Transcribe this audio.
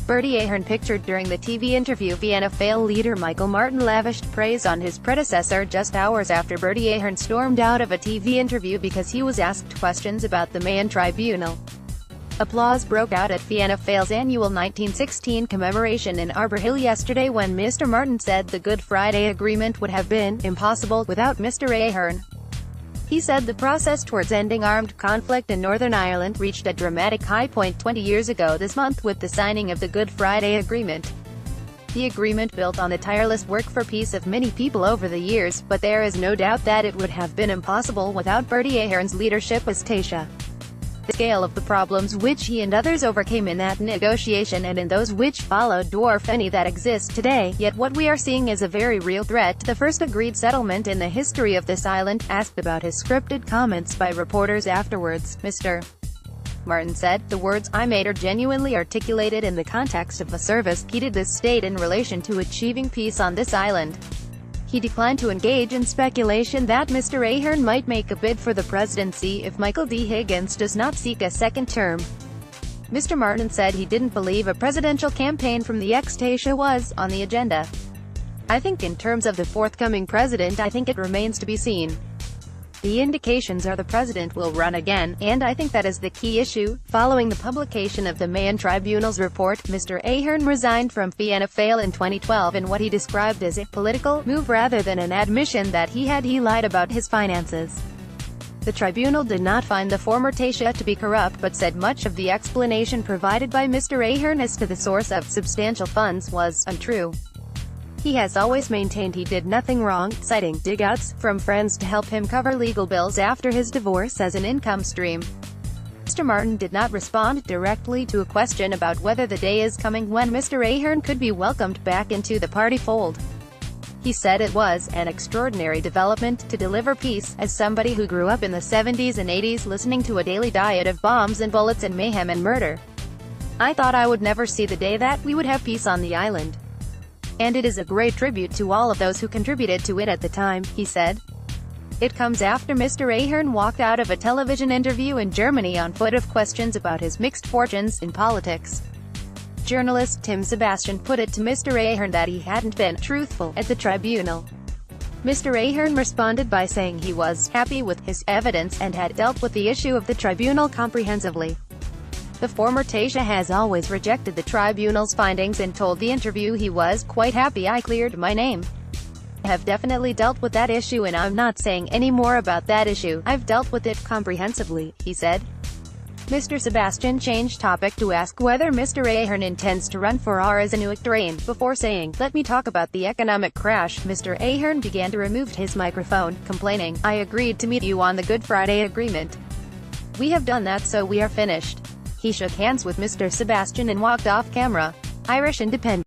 Bertie Ahern pictured during the TV interview. Fianna Fáil leader Micheál Martin lavished praise on his predecessor just hours after Bertie Ahern stormed out of a TV interview because he was asked questions about the Mahon Tribunal. Applause broke out at Fianna Fáil's annual 1916 commemoration in Arbour Hill yesterday when Mr Martin said the Good Friday Agreement would have been impossible without Mr Ahern. He said the process towards ending armed conflict in Northern Ireland reached a dramatic high point 20 years ago this month with the signing of the Good Friday Agreement. The agreement built on the tireless work for peace of many people over the years, but there is no doubt that it would have been impossible without Bertie Ahern's leadership as Taoiseach. The scale of the problems which he and others overcame in that negotiation and in those which followed dwarf any that exist today, yet what we are seeing is a very real threat to the first agreed settlement in the history of this island. Asked about his scripted comments by reporters afterwards, Mr. Martin said, "The words I made are genuinely articulated in the context of a service," he did this state in relation to achieving peace on this island. He declined to engage in speculation that Mr Ahern might make a bid for the presidency if Michael D. Higgins does not seek a second term. Mr Martin said he didn't believe a presidential campaign from the ex-Taoiseach was on the agenda. "I think in terms of the forthcoming president, I think it remains to be seen. The indications are the president will run again, and I think that is the key issue." Following the publication of the Mahon Tribunal's report, Mr Ahern resigned from Fianna Fáil in 2012 in what he described as a political move rather than an admission that he lied about his finances. The tribunal did not find the former Taoiseach to be corrupt but said much of the explanation provided by Mr Ahern as to the source of substantial funds was untrue. He has always maintained he did nothing wrong, citing dig-outs from friends to help him cover legal bills after his divorce as an income stream. Mr Martin did not respond directly to a question about whether the day is coming when Mr Ahern could be welcomed back into the party fold. He said it was an extraordinary development to deliver peace, as somebody who grew up in the 70s and 80s listening to a daily diet of bombs and bullets and mayhem and murder. I thought I would never see the day that we would have peace on the island. And it is a great tribute to all of those who contributed to it at the time," he said. It comes after Mr Ahern walked out of a television interview in Germany on foot of questions about his mixed fortunes in politics. Journalist Tim Sebastian put it to Mr Ahern that he hadn't been truthful at the tribunal. Mr Ahern responded by saying he was happy with his evidence and had dealt with the issue of the tribunal comprehensively. The former Taoiseach has always rejected the tribunal's findings and told the interview he was quite happy I cleared my name. "I have definitely dealt with that issue and I'm not saying any more about that issue. I've dealt with it comprehensively," he said. Mr Sebastian changed topic to ask whether Mr Ahern intends to run for as a new Uachtaráin, before saying, "Let me talk about the economic crash." Mr Ahern began to remove his microphone, complaining, "I agreed to meet you on the Good Friday Agreement. We have done that, so we are finished." He shook hands with Mr Sebastian and walked off camera. Irish Independent.